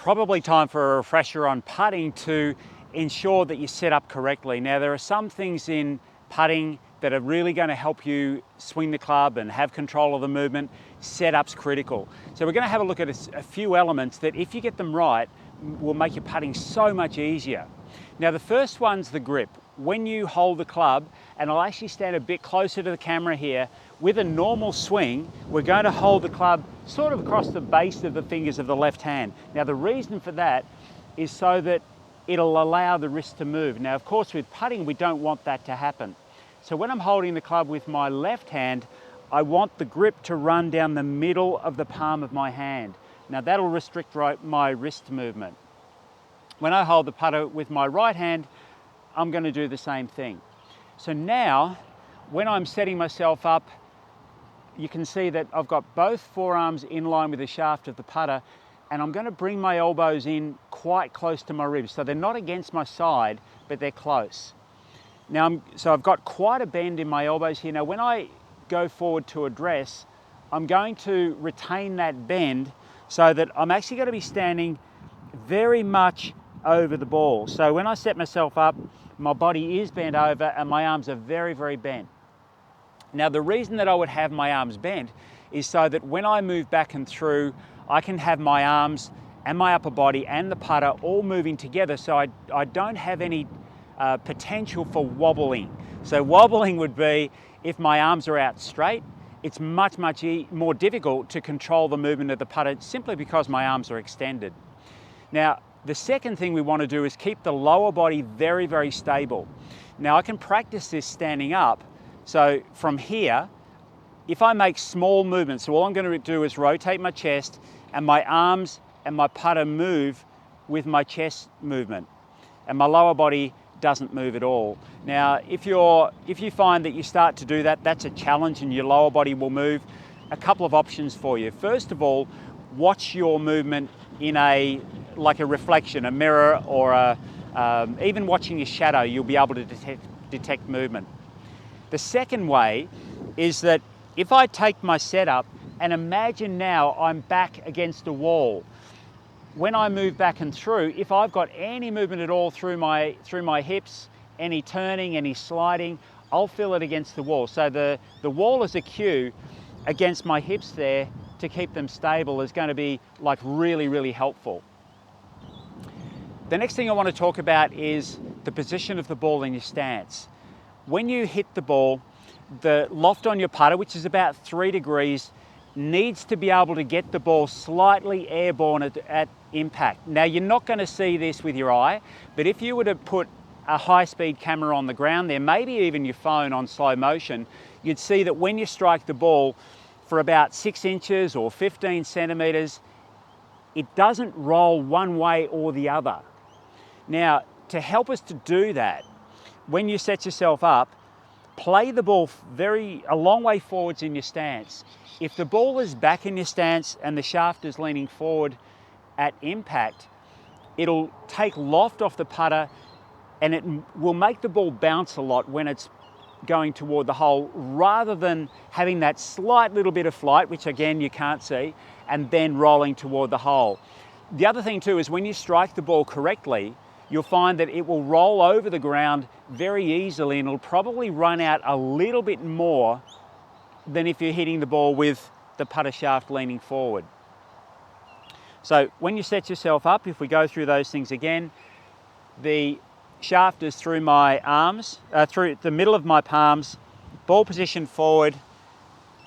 probably time for a refresher on putting to ensure that you set up correctly. Now, there are some things in putting that are really going to help you swing the club and have control of the movement. Setup's critical. So we're going to have a look at a few elements that, if you get them right, will make your putting so much easier. Now, the first one's the grip. When you hold the club, and I'll actually stand a bit closer to the camera here, with a normal swing, we're going to hold the club sort of across the base of the fingers of the left hand. Now, the reason for that is so that it'll allow the wrist to move. Now, of course, with putting, we don't want that to happen. So when I'm holding the club with my left hand, I want the grip to run down the middle of the palm of my hand. Now, that'll restrict my wrist movement. When I hold the putter with my right hand, I'm going to do the same thing. So now, when I'm setting myself up, you can see that I've got both forearms in line with the shaft of the putter, and I'm going to bring my elbows in quite close to my ribs. So they're not against my side, but they're close. Now, so I've got quite a bend in my elbows here. Now, when I go forward to address, I'm going to retain that bend so that I'm actually going to be standing very much over the ball. So when I set myself up, my body is bent over and my arms are very, very bent. Now, the reason that I would have my arms bent is so that when I move back and through, I can have my arms and my upper body and the putter all moving together, so I don't have any potential for wobbling. So wobbling would be if my arms are out straight. It's much more difficult to control the movement of the putter simply because my arms are extended. Now, the second thing we want to do is keep the lower body very, very stable. Now, I can practice this standing up. So from here, if I make small movements, so all I'm going to do is rotate my chest, and my arms and my putter move with my chest movement, and my lower body doesn't move at all. Now, if you find that you start to do that, that's a challenge and your lower body will move, a couple of options for you. First of all, watch your movement in like a reflection, a mirror, or even watching your shadow, you'll be able to detect movement. The second way is that if I take my setup and imagine now I'm back against a wall, when I move back and through, if I've got any movement at all through my hips, any turning, any sliding, I'll feel it against the wall. So the wall is a cue against my hips there to keep them stable is going to be like really, really helpful. The next thing I want to talk about is the position of the ball in your stance. When you hit the ball, the loft on your putter, which is about 3 degrees, needs to be able to get the ball slightly airborne at impact. Now, you're not going to see this with your eye, but if you were to put a high-speed camera on the ground there, maybe even your phone on slow motion, you'd see that when you strike the ball for about 6 inches or 15 centimeters, it doesn't roll one way or the other. Now, to help us to do that, when you set yourself up, play the ball a long way forwards in your stance. If the ball is back in your stance and the shaft is leaning forward at impact, it'll take loft off the putter and it will make the ball bounce a lot when it's going toward the hole, rather than having that slight little bit of flight, which again you can't see, and then rolling toward the hole. The other thing too is when you strike the ball correctly, you'll find that it will roll over the ground very easily, and it'll probably run out a little bit more than if you're hitting the ball with the putter shaft leaning forward. So when you set yourself up, if we go through those things again, the shaft is through my arms, through the middle of my palms, ball position forward,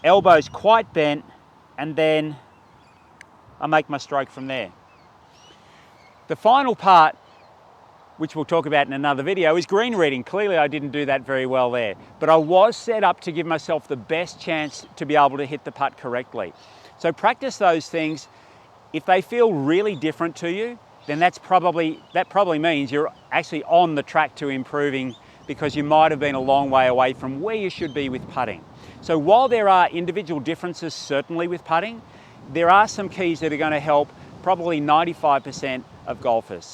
elbows quite bent, and then I make my stroke from there. The final part, which we'll talk about in another video, is green reading. Clearly I didn't do that very well there, but I was set up to give myself the best chance to be able to hit the putt correctly. So practice those things. If they feel really different to you, then that probably means you're actually on the track to improving, because you might have been a long way away from where you should be with putting. So while there are individual differences certainly with putting, there are some keys that are going to help probably 95% of golfers.